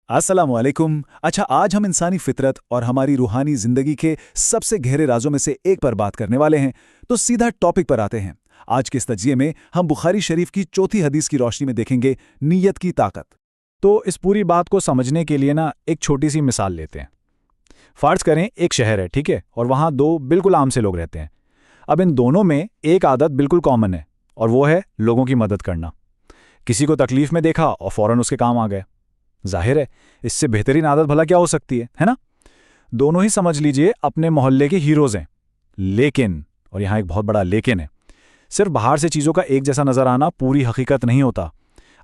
अस्सलामुअलैकुम। अच्छा, आज हम इंसानी फितरत और हमारी रूहानी जिंदगी के सबसे गहरे राजों में से एक पर बात करने वाले हैं। तो सीधा टॉपिक पर आते हैं। आज के इस तजिए में हम बुखारी शरीफ की चौथी हदीस की रोशनी में देखेंगे नीयत की ताकत। तो इस पूरी बात को समझने के लिए ना एक छोटी सी मिसाल लेते हैं। फ़र्ज़ करें एक शहर है, ठीक है, और वहाँ दो बिल्कुल आम से लोग रहते हैं। अब इन दोनों में एक आदत बिल्कुल कॉमन है, और वो है लोगों की मदद करना। किसी को तकलीफ़ में देखा और फ़ौरन उसके काम आ गए। जाहिर है, इससे बेहतरीन आदत भला क्या हो सकती है ना? दोनों ही समझ लीजिए अपने मोहल्ले के हीरोज़ हैं। लेकिन, और यहाँ एक बहुत बड़ा लेकिन है, सिर्फ बाहर से चीज़ों का एक जैसा नज़र आना पूरी हकीकत नहीं होता।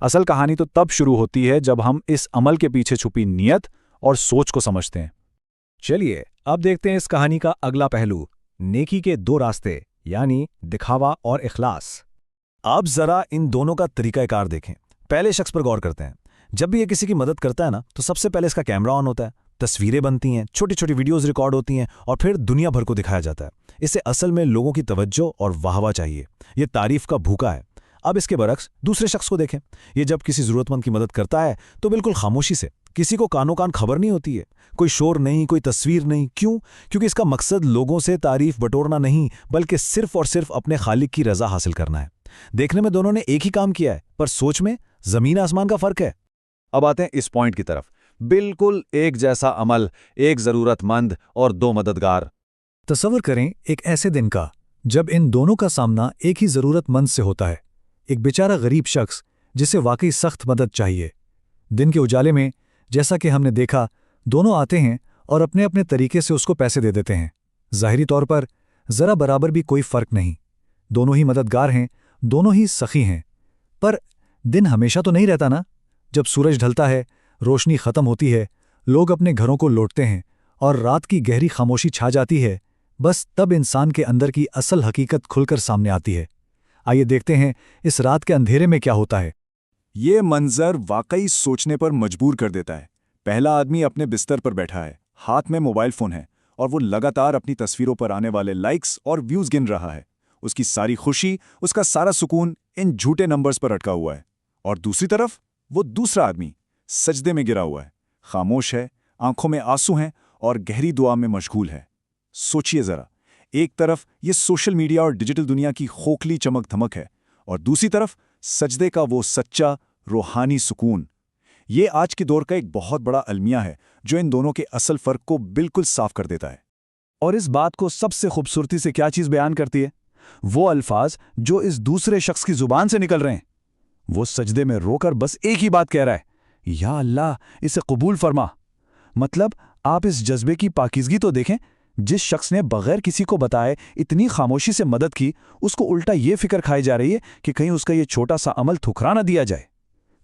असल कहानी तो तब शुरू होती है जब हम इस अमल के पीछे छुपी नीयत और सोच को समझते हैं। चलिए अब देखते हैं इस कहानी का अगला पहलू, नेकी के दो रास्ते, यानी दिखावा और इखलास। आप जरा इन दोनों का तरीकाकार देखें। पहले शख्स पर गौर करते हैं। जब भी ये किसी की मदद करता है ना, तो सबसे पहले इसका कैमरा ऑन होता है, तस्वीरें बनती हैं, छोटी छोटी वीडियोस रिकॉर्ड होती हैं और फिर दुनिया भर को दिखाया जाता है। इससे असल में लोगों की तवज्जो और वाहवा चाहिए। ये तारीफ का भूखा है। अब इसके बरक्स दूसरे शख्स को देखें। ये जब किसी जरूरतमंद की मदद करता है तो बिल्कुल खामोशी से, किसी को कानो कान खबर नहीं होती है, कोई शोर नहीं, कोई तस्वीर नहीं। क्यों? क्योंकि इसका मकसद लोगों से तारीफ बटोरना नहीं, बल्कि सिर्फ और सिर्फ अपने खालिक की रजा हासिल करना है। देखने में दोनों ने एक ही काम किया है, पर सोच में जमीन आसमान का फर्क है। अब आते हैं इस पॉइंट की तरफ। बिल्कुल एक जैसा अमल, एक जरूरतमंद और दो मददगार। तसव्वुर करें एक ऐसे दिन का जब इन दोनों का सामना एक ही जरूरतमंद से होता है, एक बेचारा गरीब शख्स जिसे वाकई सख्त मदद चाहिए। दिन के उजाले में, जैसा कि हमने देखा, दोनों आते हैं और अपने अपने तरीके से उसको पैसे दे देते हैं। ज़ाहिरी तौर पर ज़रा बराबर भी कोई फ़र्क नहीं। दोनों ही मददगार हैं, दोनों ही सखी हैं। पर दिन हमेशा तो नहीं रहता ना। जब सूरज ढलता है, रोशनी ख़त्म होती है, लोग अपने घरों को लौटते हैं और रात की गहरी खामोशी छा जाती है, बस तब इंसान के अंदर की असल हकीकत खुलकर सामने आती है। आइए देखते हैं इस रात के अंधेरे में क्या होता है। ये मंजर वाकई सोचने पर मजबूर कर देता है। पहला आदमी अपने बिस्तर पर बैठा है, हाथ में मोबाइल फोन है और वो लगातार अपनी तस्वीरों पर आने वाले लाइक्स और व्यूज गिन रहा है। उसकी सारी खुशी, उसका सारा सुकून इन झूठे नंबर्स पर अटका हुआ है। और दूसरी तरफ वो दूसरा आदमी सजदे में गिरा हुआ है, खामोश है, आंखों में आंसू हैं और गहरी दुआ में मशगूल है। सोचिए जरा, एक तरफ ये सोशल मीडिया और डिजिटल दुनिया की खोखली चमक धमक है, और दूसरी तरफ सजदे का वो सच्चा रूहानी सुकून। ये आज के दौर का एक बहुत बड़ा अलमिया है जो इन दोनों के असल फर्क को बिल्कुल साफ कर देता है। और इस बात को सबसे खूबसूरती से क्या चीज़ बयान करती है? वो अल्फाज जो इस दूसरे शख्स की जुबान से निकल रहे हैं। वो सजदे में रोकर बस एक ही बात कह रहा है, या अल्लाह, इसे कबूल फरमा। मतलब आप इस जज्बे की पाकीज़गी तो देखें। जिस शख्स ने बगैर किसी को बताए इतनी खामोशी से मदद की, उसको उल्टा ये फिक्र खाई जा रही है कि कहीं उसका ये छोटा सा अमल ठुकरा ना दिया जाए।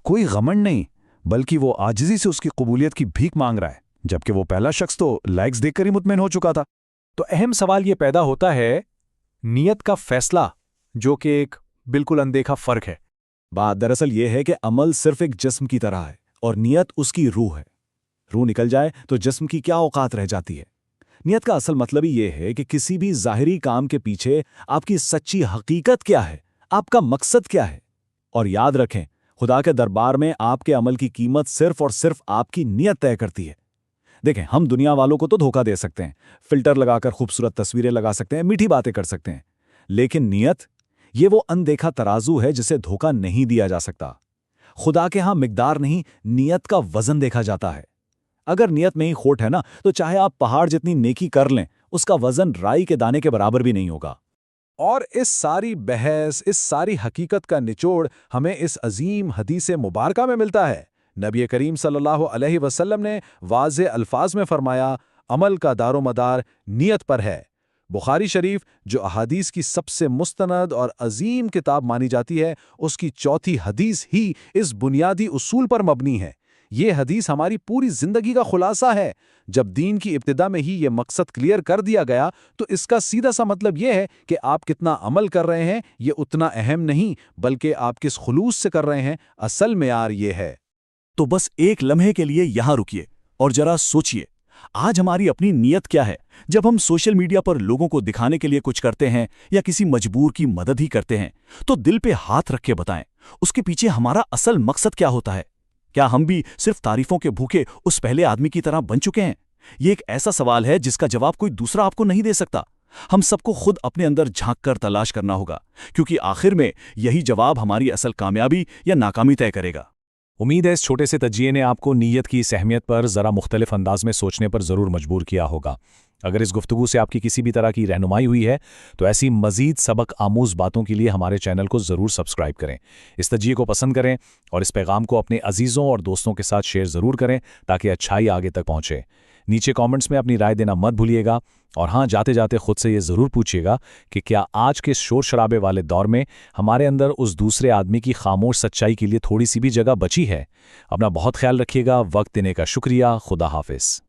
कोई घमंड नहीं, बल्कि वो आजिज़ी से उसकी कबूलियत की भीख मांग रहा है, जबकि वो पहला शख्स तो लाइक्स देखकर ही मुतमईन हो चुका था। तो अहम सवाल ये पैदा होता है, नीयत का फैसला, जो कि एक बिल्कुल अनदेखा फ़र्क है। बात दरअसल ये है कि अमल सिर्फ एक जिस्म की तरह है और नियत उसकी रूह है। रूह निकल जाए तो जिस्म की क्या औकात रह जाती है। नियत का असल मतलब ही ये है कि किसी भी ज़ाहिरी काम के पीछे आपकी सच्ची हकीकत क्या है, आपका मकसद क्या है। और याद रखें, खुदा के दरबार में आपके अमल की कीमत सिर्फ और सिर्फ आपकी नियत तय करती है। देखें, हम दुनिया वालों को तो धोखा दे सकते हैं, फिल्टर लगाकर खूबसूरत तस्वीरें लगा सकते हैं, मीठी बातें कर सकते हैं, लेकिन नियत, ये वो अनदेखा तराजू है जिसे धोखा नहीं दिया जा सकता। खुदा के यहां मिकदार नहीं, नियत का वजन देखा जाता है। अगर नियत में ही खोट है ना, तो चाहे आप पहाड़ जितनी नेकी कर लें, उसका वजन राई के दाने के बराबर भी नहीं होगा। और इस सारी बहस, इस सारी हकीकत का निचोड़ हमें इस अजीम हदीस मुबारका में मिलता है। नबी करीम सल्लल्लाहु अलैहि वसल्लम ने वाज़े अल्फाज में फरमाया, अमल का दारोमदार नियत पर है। बुखारी शरीफ, जो अहादीस की सबसे मुस्तनद और अजीम किताब मानी जाती है, उसकी चौथी हदीस ही इस बुनियादी उसूल पर मबनी है। ये हदीस हमारी पूरी जिंदगी का खुलासा है। जब दीन की इब्तिदा में ही ये मकसद क्लियर कर दिया गया, तो इसका सीधा सा मतलब ये है कि आप कितना अमल कर रहे हैं ये उतना अहम नहीं, बल्कि आप किस खुलूस से कर रहे हैं, असल मेयार ये है। तो बस एक लम्हे के लिए यहां रुकिए और जरा सोचिए, आज हमारी अपनी नीयत क्या है। जब हम सोशल मीडिया पर लोगों को दिखाने के लिए कुछ करते हैं या किसी मजबूर की मदद ही करते हैं, तो दिल पे हाथ रख के बताएं, उसके पीछे हमारा असल मकसद क्या होता है। क्या हम भी सिर्फ तारीफों के भूखे उस पहले आदमी की तरह बन चुके हैं? ये एक ऐसा सवाल है जिसका जवाब कोई दूसरा आपको नहीं दे सकता। हम सबको खुद अपने अंदर झांक कर तलाश करना होगा, क्योंकि आखिर में यही जवाब हमारी असल कामयाबी या नाकामी तय करेगा। उम्मीद है इस छोटे से तजिए ने आपको नीयत की इस अहमियत पर ज़रा मुख्तलिफ अंदाज में सोचने पर ज़रूर मजबूर किया होगा। अगर इस गुफ्तगू से आपकी किसी भी तरह की रहनुमाई हुई है तो ऐसी मज़ीद सबक आमूज़ बातों के लिए हमारे चैनल को ज़रूर सब्सक्राइब करें, इस तजिए को पसंद करें और इस पैगाम को अपने अजीज़ों और दोस्तों के साथ शेयर ज़रूर करें ताकि अच्छाई आगे तक पहुँचे। नीचे कमेंट्स में अपनी राय देना मत भूलिएगा और हाँ, जाते जाते खुद से ये ज़रूर पूछिएगा कि क्या आज के शोर शराबे वाले दौर में हमारे अंदर उस दूसरे आदमी की खामोश सच्चाई के लिए थोड़ी सी भी जगह बची है। अपना बहुत ख्याल रखिएगा। वक्त देने का शुक्रिया। खुदा हाफिज़।